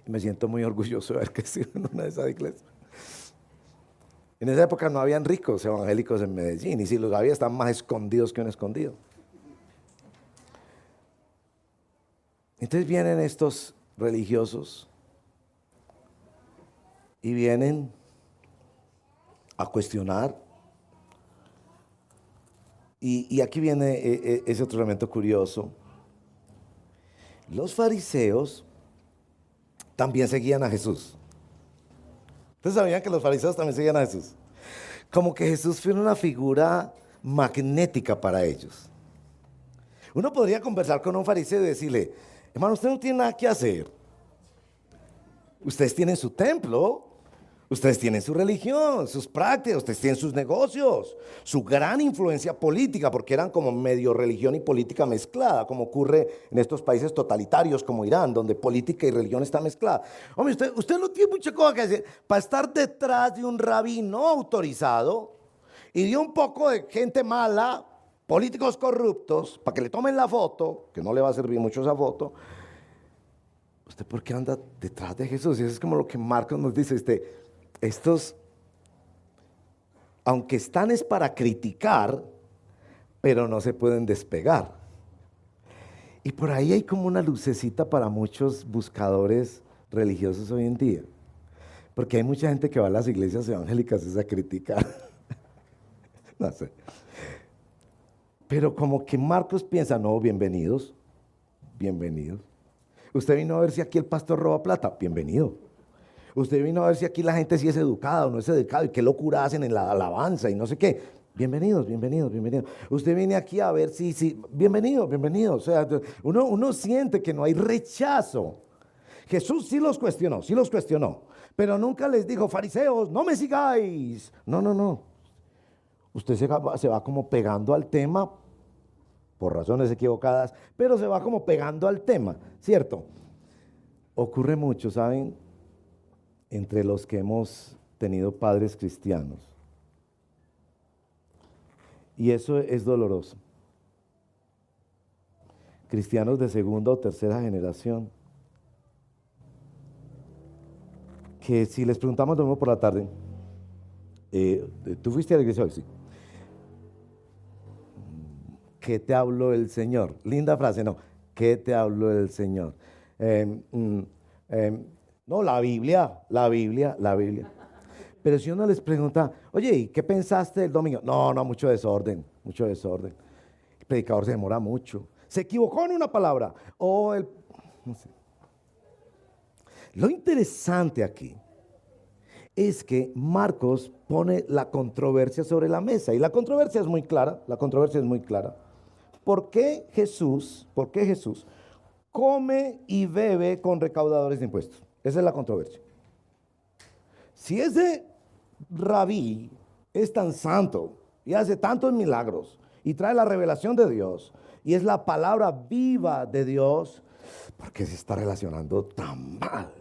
Y me siento muy orgulloso de haber crecido en una de esas iglesias. En esa época no habían ricos evangélicos en Medellín, y si los había, estaban más escondidos que un escondido. Entonces vienen estos religiosos y vienen a cuestionar. Y aquí viene ese otro elemento curioso. Los fariseos también seguían a Jesús. ¿Ustedes sabían que los fariseos también seguían a Jesús? Como que Jesús fue una figura magnética para ellos. Uno podría conversar con un fariseo y decirle, hermano, usted no tiene nada que hacer. Ustedes tienen su templo, ustedes tienen su religión, sus prácticas, ustedes tienen sus negocios, su gran influencia política, porque eran como medio religión y política mezclada, como ocurre en estos países totalitarios como Irán, donde política y religión están mezcladas. Hombre, usted no tiene mucha cosa que hacer para estar detrás de un rabí no autorizado y de un poco de gente mala, políticos corruptos, para que le tomen la foto, que no le va a servir mucho esa foto. ¿Usted por qué anda detrás de Jesús? Y eso es como lo que Marcos nos dice, estos, aunque están es para criticar, pero no se pueden despegar. Y por ahí hay como una lucecita para muchos buscadores religiosos hoy en día. Porque hay mucha gente que va a las iglesias evangélicas a criticar. No sé. Pero como que Marcos piensa, no, bienvenidos, bienvenidos. Usted vino a ver si aquí el pastor roba plata, bienvenido. Usted vino a ver si aquí la gente sí es educada o no es educada y qué locura hacen en la alabanza y no sé qué. Bienvenidos, bienvenidos, bienvenidos. Usted viene aquí a ver si, bienvenido, bienvenido. O sea, uno siente que no hay rechazo. Jesús sí los cuestionó, pero nunca les dijo, fariseos, no me sigáis. No. Usted se va como pegando al tema, por razones equivocadas, pero se va como pegando al tema, ¿cierto? Ocurre mucho, ¿saben? Entre los que hemos tenido padres cristianos. Y eso es doloroso. Cristianos de segunda o tercera generación, que si les preguntamos domingo por la tarde, ¿tú fuiste a la iglesia hoy? Sí. ¿Qué te habló el Señor? Linda frase, no. ¿Qué te habló el Señor? No, la Biblia. Pero si uno les pregunta, oye, ¿y qué pensaste del domingo? No, mucho desorden. El predicador se demora mucho. Se equivocó en una palabra. No sé. Lo interesante aquí es que Marcos pone la controversia sobre la mesa. Y la controversia es muy clara. ¿Por qué Jesús come y bebe con recaudadores de impuestos? Esa es la controversia. Si ese rabí es tan santo y hace tantos milagros y trae la revelación de Dios y es la palabra viva de Dios, ¿por qué se está relacionando tan mal?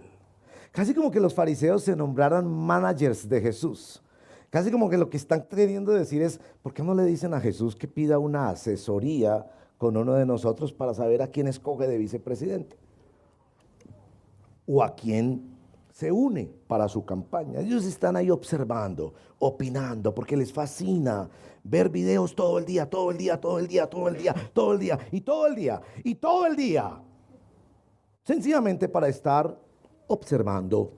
Casi como que los fariseos se nombraran managers de Jesús. Casi como que lo que están queriendo decir es, ¿por qué no le dicen a Jesús que pida una asesoría con uno de nosotros para saber a quién escoge de vicepresidente? O a quién se une para su campaña. Ellos están ahí observando, opinando, porque les fascina ver videos todo el día. Sencillamente para estar observando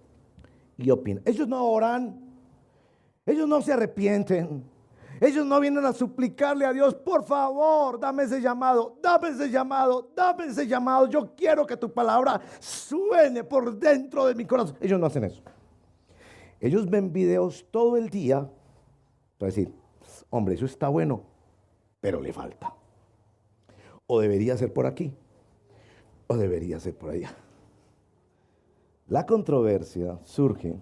y opinando. Ellos no oran, ellos no se arrepienten, ellos no vienen a suplicarle a Dios, por favor, dame ese llamado, yo quiero que tu palabra suene por dentro de mi corazón. Ellos no hacen eso. Ellos ven videos todo el día para decir, hombre, eso está bueno, pero le falta. O debería ser por aquí, o debería ser por allá. La controversia surge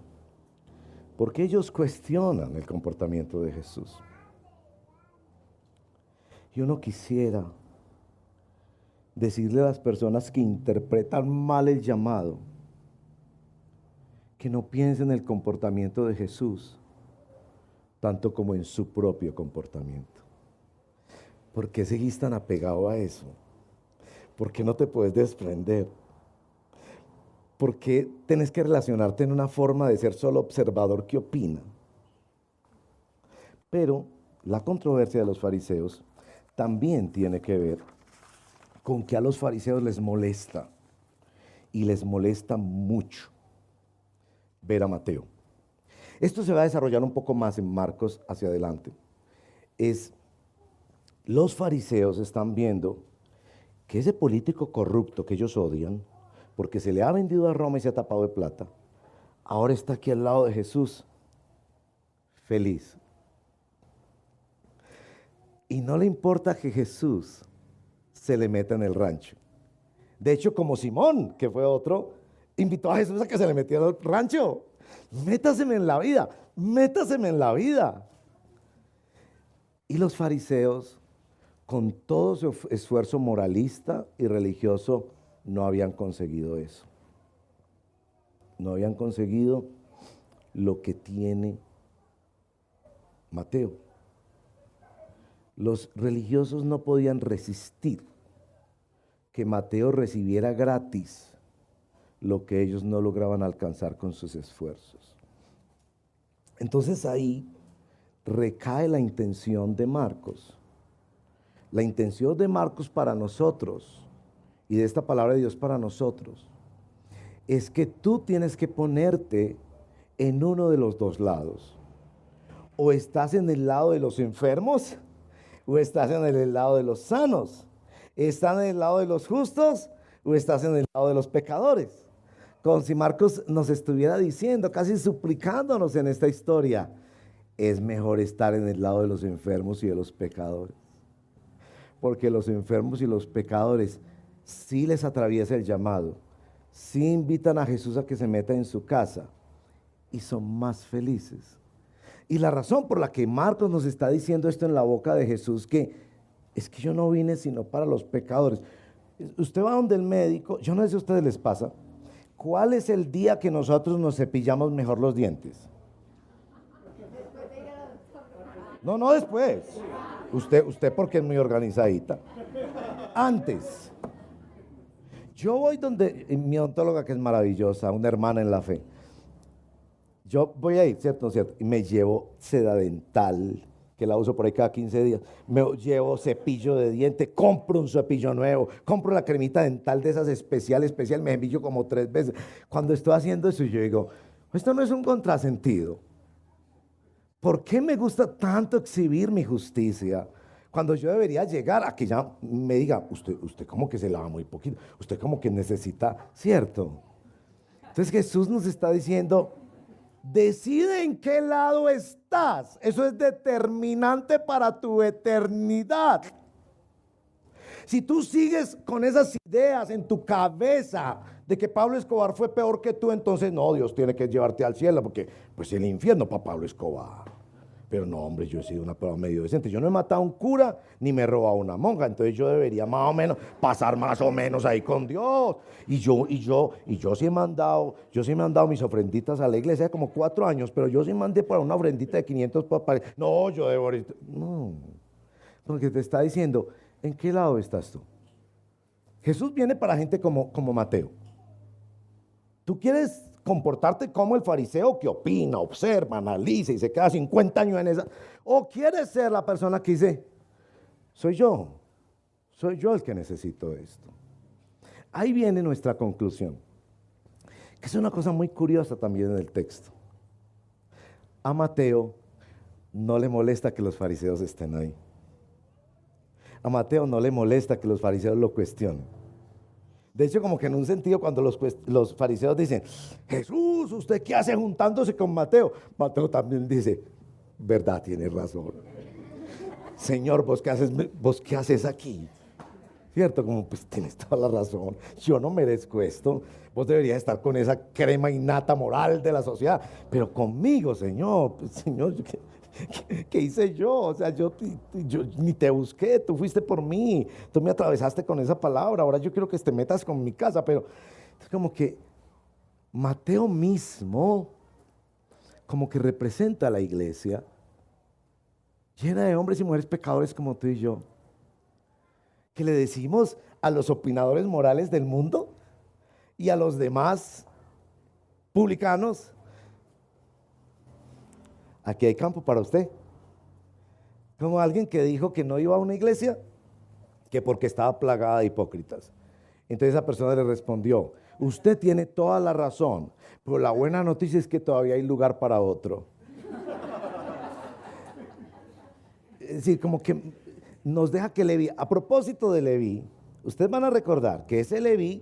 porque ellos cuestionan el comportamiento de Jesús. Y uno quisiera decirle a las personas que interpretan mal el llamado, que no piensen en el comportamiento de Jesús, tanto como en su propio comportamiento. ¿Por qué seguís tan apegado a eso? ¿Por qué no te puedes desprender? ¿Por qué tenés que relacionarte en una forma de ser solo observador que opina? Pero la controversia de los fariseos también tiene que ver con que a los fariseos les molesta, y les molesta mucho, ver a Mateo. Esto se va a desarrollar un poco más en Marcos hacia adelante. Los fariseos están viendo que ese político corrupto que ellos odian, porque se le ha vendido a Roma y se ha tapado de plata, ahora está aquí al lado de Jesús, feliz. Y no le importa que Jesús se le meta en el rancho. De hecho, como Simón, que fue otro, invitó a Jesús a que se le metiera al rancho. Métaseme en la vida, métaseme en la vida. Y los fariseos, con todo su esfuerzo moralista y religioso, no habían conseguido eso. No habían conseguido lo que tiene Mateo. Los religiosos no podían resistir que Mateo recibiera gratis lo que ellos no lograban alcanzar con sus esfuerzos. Entonces ahí recae la intención de Marcos. La intención de Marcos para nosotros y de esta palabra de Dios para nosotros es que tú tienes que ponerte en uno de los dos lados. O estás en el lado de los enfermos o estás en el lado de los sanos. ¿Estás en el lado de los justos o estás en el lado de los pecadores? Como si Marcos nos estuviera diciendo, casi suplicándonos en esta historia, es mejor estar en el lado de los enfermos y de los pecadores. Porque los enfermos y los pecadores sí les atraviesa el llamado, sí invitan a Jesús a que se meta en su casa y son más felices. Y la razón por la que Marcos nos está diciendo esto en la boca de Jesús, que es que yo no vine sino para los pecadores. Usted va donde el médico, yo no sé si a ustedes les pasa, ¿cuál es el día que nosotros nos cepillamos mejor los dientes? No después. Usted porque es muy organizadita. Antes. Yo voy donde mi odontóloga, que es maravillosa, una hermana en la fe. Yo voy a ir, ¿cierto? Y me llevo seda dental, que la uso por ahí cada 15 días. Me llevo cepillo de diente, compro un cepillo nuevo, compro la cremita dental de esas especial, me cepillo como 3 veces. Cuando estoy haciendo eso, yo digo, esto no es un contrasentido. ¿Por qué me gusta tanto exhibir mi justicia? Cuando yo debería llegar a que ya me diga, usted como que se lava muy poquito, usted como que necesita, ¿cierto? Entonces Jesús nos está diciendo, decide en qué lado estás. Eso es determinante para tu eternidad. Si tú sigues con esas ideas en tu cabeza de que Pablo Escobar fue peor que tú, entonces no, Dios tiene que llevarte al cielo, porque pues el infierno para Pablo Escobar. Pero no, hombre, yo he sido una prueba medio decente. Yo no he matado a un cura ni me he robado a una monja. Entonces yo debería más o menos pasar más o menos ahí con Dios. Y yo sí he mandado mis ofrenditas a la iglesia como 4 años, pero yo sí mandé para una ofrendita de 500 papás. No, yo debo. No, porque te está diciendo, ¿en qué lado estás tú? Jesús viene para gente como Mateo. ¿Tú quieres comportarte como el fariseo que opina, observa, analiza y se queda 50 años en esa? ¿O quieres ser la persona que dice, soy yo el que necesito esto? Ahí viene nuestra conclusión, que es una cosa muy curiosa también en el texto. A Mateo no le molesta que los fariseos estén ahí. A Mateo no le molesta que los fariseos lo cuestionen. De hecho, como que en un sentido, cuando los fariseos dicen, Jesús, ¿usted qué hace juntándose con Mateo? Mateo también dice, verdad, tienes razón. Señor, ¿vos qué haces aquí? ¿Cierto? Como, pues tienes toda la razón. Yo no merezco esto. Vos deberías estar con esa crema innata moral de la sociedad. Pero conmigo, Señor, pues, Señor, ¿qué hice yo? O sea, yo ni te busqué, tú fuiste por mí, tú me atravesaste con esa palabra, ahora yo quiero que te metas con mi casa, pero es como que Mateo mismo, como que representa a la iglesia, llena de hombres y mujeres pecadores como tú y yo, que le decimos a los opinadores morales del mundo y a los demás publicanos, aquí hay campo para usted. Como alguien que dijo que no iba a una iglesia, que porque estaba plagada de hipócritas. Entonces esa persona le respondió, usted tiene toda la razón, pero la buena noticia es que todavía hay lugar para otro. Es decir, como que nos deja que Leví, a propósito de Leví, ustedes van a recordar que ese Leví,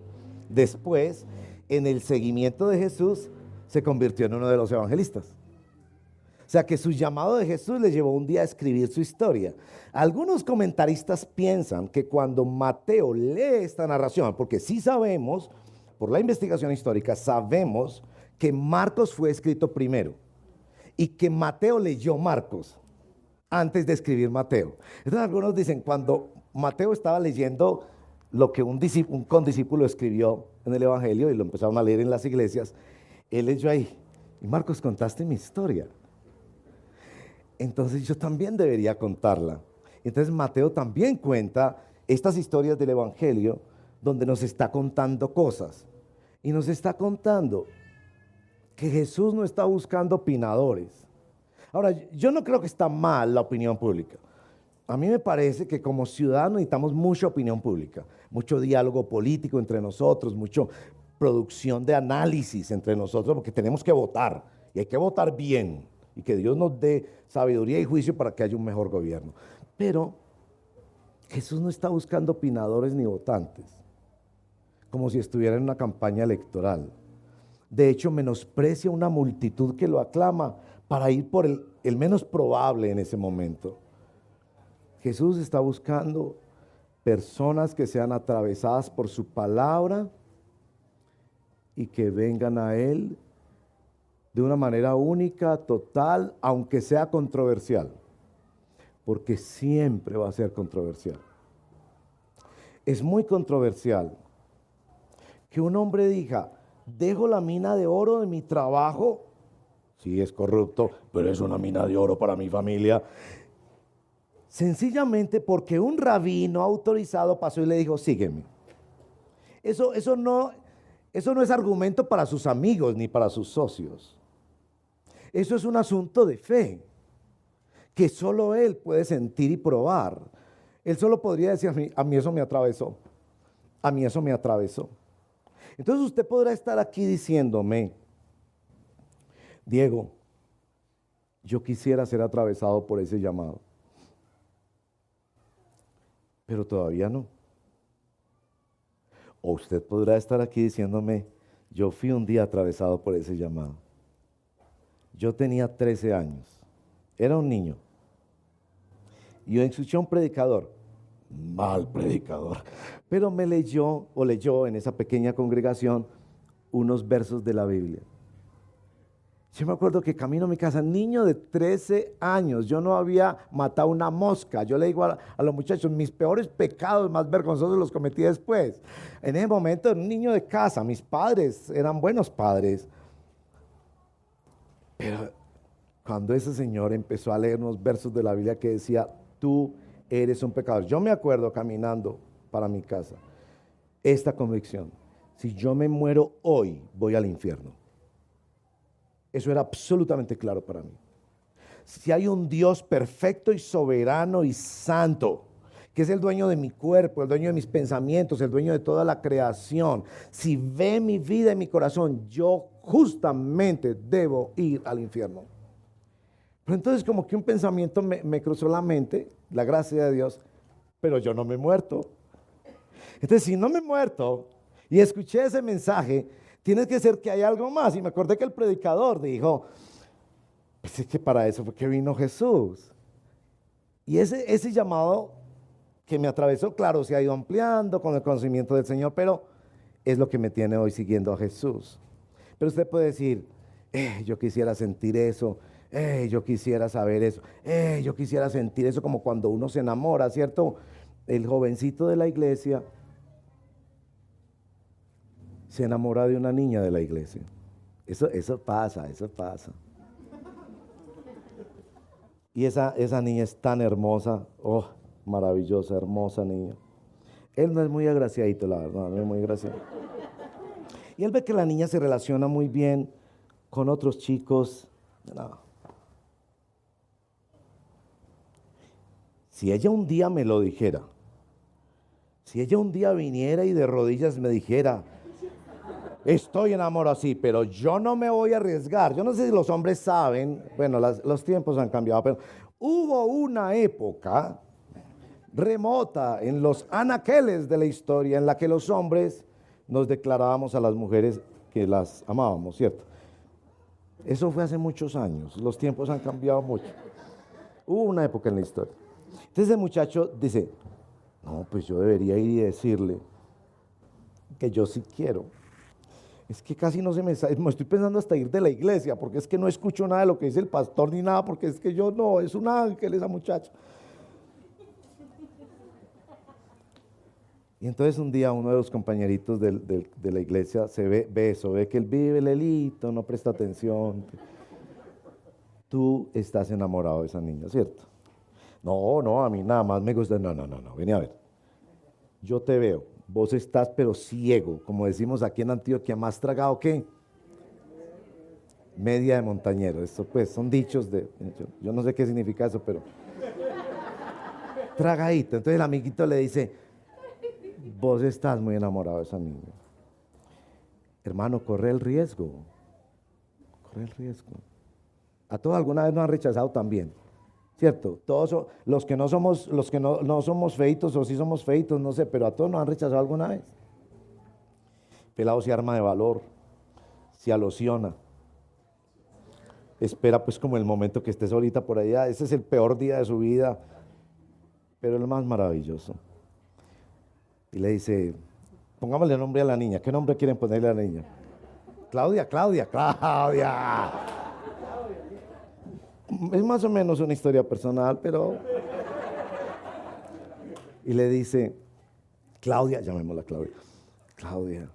después, en el seguimiento de Jesús, se convirtió en uno de los evangelistas. O sea que su llamado de Jesús le llevó un día a escribir su historia. Algunos comentaristas piensan que cuando Mateo lee esta narración, porque sí sabemos, por la investigación histórica, sabemos que Marcos fue escrito primero y que Mateo leyó Marcos antes de escribir Mateo. Entonces algunos dicen, cuando Mateo estaba leyendo lo que un condiscípulo escribió en el Evangelio y lo empezaron a leer en las iglesias, él leyó ahí, y Marcos, contaste mi historia. Entonces yo también debería contarla. Entonces Mateo también cuenta estas historias del Evangelio donde nos está contando cosas. Y nos está contando que Jesús no está buscando opinadores. Ahora, yo no creo que está mal la opinión pública. A mí me parece que como ciudadanos necesitamos mucha opinión pública, mucho diálogo político entre nosotros, mucha producción de análisis entre nosotros, porque tenemos que votar y hay que votar bien y que Dios nos dé sabiduría y juicio para que haya un mejor gobierno. Pero Jesús no está buscando opinadores ni votantes, como si estuviera en una campaña electoral. De hecho, menosprecia una multitud que lo aclama para ir por el menos probable en ese momento. Jesús está buscando personas que sean atravesadas por su palabra y que vengan a Él de una manera única, total, aunque sea controversial, porque siempre va a ser controversial. Es muy controversial que un hombre diga, dejo la mina de oro de mi trabajo, sí es corrupto, pero es una mina de oro para mi familia, sencillamente porque un rabino autorizado pasó y le dijo, sígueme. Eso no es argumento para sus amigos ni para sus socios. Eso es un asunto de fe, que solo él puede sentir y probar. Él solo podría decir, a mí eso me atravesó, a mí eso me atravesó. Entonces usted podrá estar aquí diciéndome, Diego, yo quisiera ser atravesado por ese llamado, pero todavía no. O usted podrá estar aquí diciéndome, yo fui un día atravesado por ese llamado. Yo tenía 13 años, era un niño. Y yo escuché a un predicador, mal predicador, pero me leyó en esa pequeña congregación unos versos de la Biblia. Yo me acuerdo que camino a mi casa, niño de 13 años, yo no había matado una mosca. Yo le digo a los muchachos, mis peores pecados más vergonzosos los cometí después. En ese momento era un niño de casa, mis padres eran buenos padres. Pero cuando ese señor empezó a leer unos versos de la Biblia que decía, tú eres un pecador. Yo me acuerdo caminando para mi casa, esta convicción, si yo me muero hoy, voy al infierno. Eso era absolutamente claro para mí. Si hay un Dios perfecto y soberano y santo, que es el dueño de mi cuerpo, el dueño de mis pensamientos, el dueño de toda la creación, si ve mi vida y mi corazón, yo justamente debo ir al infierno. Pero entonces como que un pensamiento me cruzó la mente, la gracia de Dios, pero yo no me he muerto. Entonces si no me he muerto y escuché ese mensaje, tiene que ser que hay algo más. Y me acordé que el predicador dijo, pues es que para eso fue que vino Jesús. Y ese llamado que me atravesó, claro, se ha ido ampliando con el conocimiento del Señor, pero es lo que me tiene hoy siguiendo a Jesús. Pero usted puede decir, yo quisiera sentir eso, yo quisiera saber eso, yo quisiera sentir eso, como cuando uno se enamora, ¿cierto? El jovencito de la iglesia se enamora de una niña de la iglesia. Eso pasa. Y esa niña es tan hermosa, oh, maravillosa, hermosa niña. Él no es muy agraciadito, la verdad, no es muy agraciado. Y él ve que la niña se relaciona muy bien con otros chicos. No. Si ella un día me lo dijera, si ella un día viniera y de rodillas me dijera, estoy enamorado, sí, pero yo no me voy a arriesgar. Yo no sé si los hombres saben, bueno, los tiempos han cambiado, pero hubo una época remota en los anaqueles de la historia en la que los hombres nos declarábamos a las mujeres que las amábamos, ¿cierto? Eso fue hace muchos años, los tiempos han cambiado mucho. Hubo una época en la historia. Entonces el muchacho dice, no, pues yo debería ir y decirle que yo sí quiero. Es que casi no se me sale, me estoy pensando hasta ir de la iglesia, porque es que no escucho nada de lo que dice el pastor ni nada, porque es que yo no, es un ángel esa muchacha. Y entonces un día uno de los compañeritos de la iglesia ve eso, ve que él vive lelito, no presta atención. Tú estás enamorado de esa niña, ¿cierto? No, a mí nada más me gusta, no, vení a ver. Yo te veo, vos estás pero ciego, como decimos aquí en Antioquia, ¿más tragado qué? Media de montañero, esto pues son dichos yo no sé qué significa eso, pero tragadito. Entonces el amiguito le dice, vos estás muy enamorado de esa niña. Hermano, corre el riesgo. A todos alguna vez nos han rechazado también, ¿cierto? Todos los que no somos feitos o sí somos feitos, no sé, pero a todos nos han rechazado alguna vez. Pelado se arma de valor, se alociona, espera pues como el momento que estés ahorita por allá, ese es el peor día de su vida, pero el más maravilloso. Y le dice, pongámosle nombre a la niña. ¿Qué nombre quieren ponerle a la niña? Claudia. Es más o menos una historia personal, pero... Y le dice, Claudia, llamémosla Claudia. Claudia,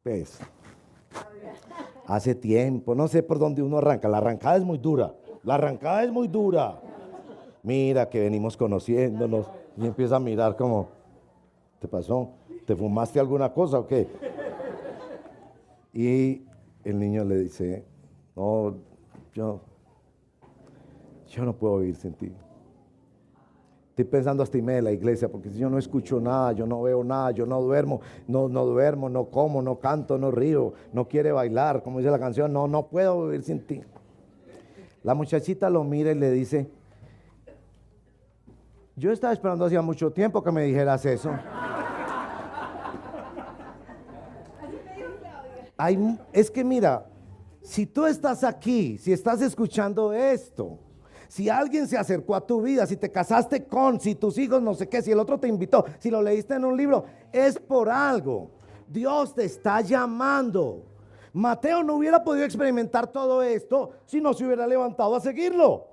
pues, hace tiempo, no sé por dónde uno arranca. La arrancada es muy dura. Mira que venimos conociéndonos. Y empieza a mirar como, ¿te pasó? ¿Te fumaste alguna cosa o qué? Y el niño le dice, no, yo no puedo vivir sin ti. Estoy pensando hasta irme de la iglesia, porque si yo no escucho nada, yo no veo nada, yo no duermo, no como, no canto, no río, no quiere bailar, como dice la canción, no puedo vivir sin ti. La muchachita lo mira y le dice, yo estaba esperando hacía mucho tiempo que me dijeras eso. Es que mira, si tú estás aquí, si estás escuchando esto, si alguien se acercó a tu vida, si te casaste si tus hijos no sé qué, si el otro te invitó, si lo leíste en un libro, es por algo. Dios te está llamando. Mateo no hubiera podido experimentar todo esto si no se hubiera levantado a seguirlo.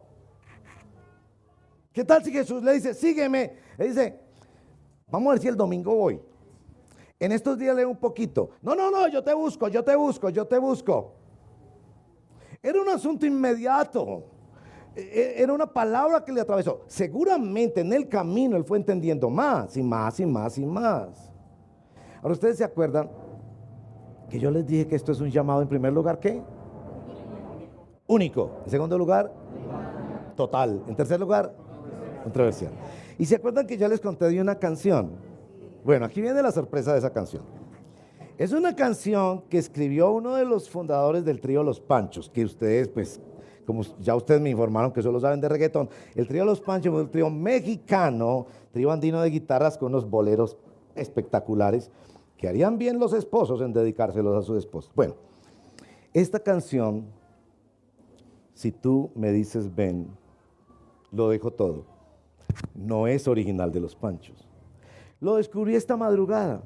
¿Qué tal si Jesús le dice, sígueme? Le dice, vamos a ver si el domingo voy. En estos días leo un poquito. No, yo te busco. Era un asunto inmediato. Era una palabra que le atravesó. Seguramente en el camino él fue entendiendo más. Ahora, ¿ustedes se acuerdan que yo les dije que esto es un llamado en primer lugar, ¿qué? Único. En segundo lugar, total. En tercer lugar, controversial. ¿Y se acuerdan que ya les conté de una canción? Bueno, aquí viene la sorpresa de esa canción. Es una canción que escribió uno de los fundadores del trío Los Panchos, que ustedes, pues, como ya ustedes me informaron que solo saben de reggaetón, el trío Los Panchos es un trío mexicano, trío andino de guitarras con unos boleros espectaculares, que harían bien los esposos en dedicárselos a sus esposas. Bueno, esta canción, si tú me dices ven, lo dejo todo, no es original de Los Panchos. Lo descubrí esta madrugada.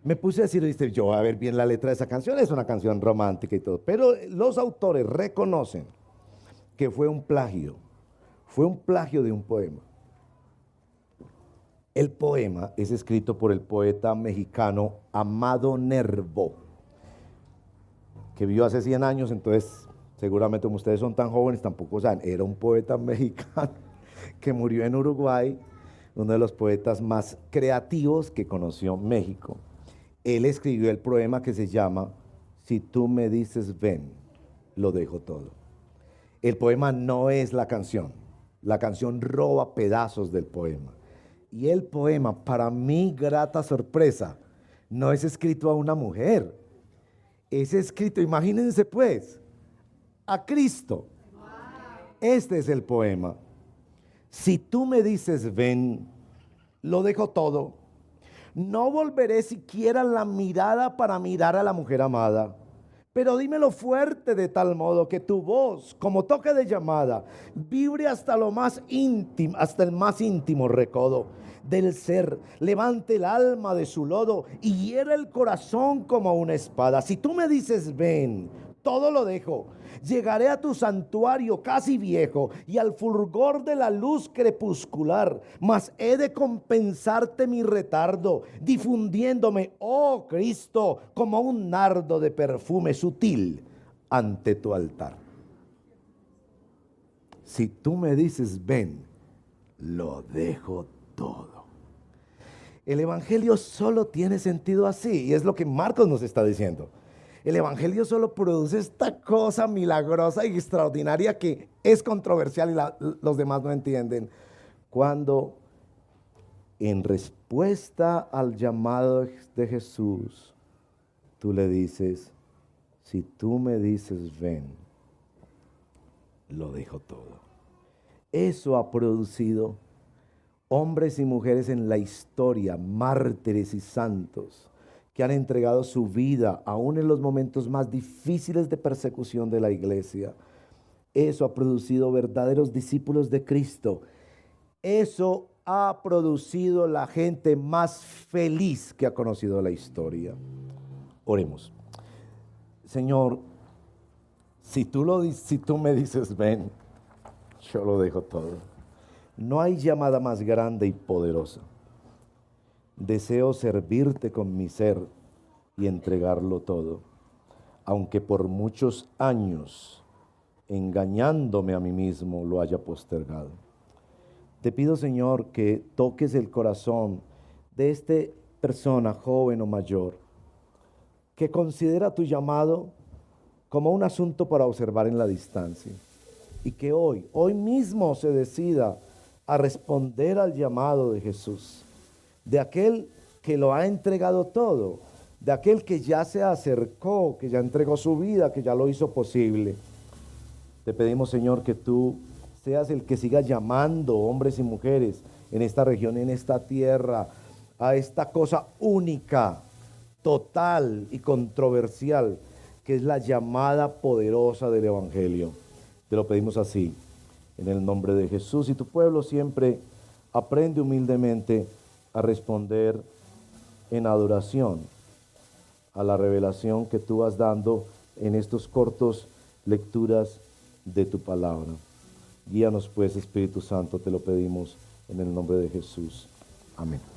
Me puse a decir, ¿viste? Yo voy a ver bien la letra de esa canción, es una canción romántica y todo, pero los autores reconocen que fue un plagio de un poema. El poema es escrito por el poeta mexicano Amado Nervo, que vivió hace 100 años, entonces seguramente como ustedes son tan jóvenes tampoco saben, era un poeta mexicano que murió en Uruguay, uno de los poetas más creativos que conoció México. Él escribió el poema que se llama Si tú me dices ven, lo dejo todo. El poema no es la canción roba pedazos del poema. Y el poema, para mi grata sorpresa, no es escrito a una mujer, es escrito, imagínense pues, a Cristo. Este es el poema. Si tú me dices ven, lo dejo todo. No volveré siquiera la mirada para mirar a la mujer amada, Pero dímelo fuerte de tal modo que tu voz, como toque de llamada, vibre hasta lo más íntimo, hasta el más íntimo recodo del ser. Levante el alma de su lodo y hiera el corazón como una espada. Si tú me dices ven, todo lo dejo. Llegaré a tu santuario casi viejo y al fulgor de la luz crepuscular, mas he de compensarte mi retardo, difundiéndome, oh Cristo, como un nardo de perfume sutil ante tu altar. Si tú me dices ven, lo dejo todo. El evangelio solo tiene sentido así, y es lo que Marcos nos está diciendo. El evangelio solo produce esta cosa milagrosa y extraordinaria que es controversial y los demás no entienden. Cuando en respuesta al llamado de Jesús, tú le dices, si tú me dices ven, lo dejo todo. Eso ha producido hombres y mujeres en la historia, mártires y santos, que han entregado su vida aún en los momentos más difíciles de persecución de la iglesia. Eso ha producido verdaderos discípulos de Cristo. Eso ha producido la gente más feliz que ha conocido la historia. Oremos. Señor, si tú me dices ven, yo lo dejo todo. No hay llamada más grande y poderosa. Deseo servirte con mi ser y entregarlo todo, aunque por muchos años, engañándome a mí mismo, lo haya postergado. Te pido, Señor, que toques el corazón de esta persona, joven o mayor, que considera tu llamado como un asunto para observar en la distancia, y que hoy mismo se decida a responder al llamado de Jesús, de aquel que lo ha entregado todo, de aquel que ya se acercó, que ya entregó su vida, que ya lo hizo posible. Te pedimos, Señor, que tú seas el que siga llamando hombres y mujeres en esta región, en esta tierra, a esta cosa única, total y controversial, que es la llamada poderosa del evangelio. Te lo pedimos así, en el nombre de Jesús. Y tu pueblo siempre aprende humildemente a responder en adoración a la revelación que tú vas dando en estos cortos lecturas de tu palabra. Guíanos pues, Espíritu Santo, te lo pedimos en el nombre de Jesús. Amén.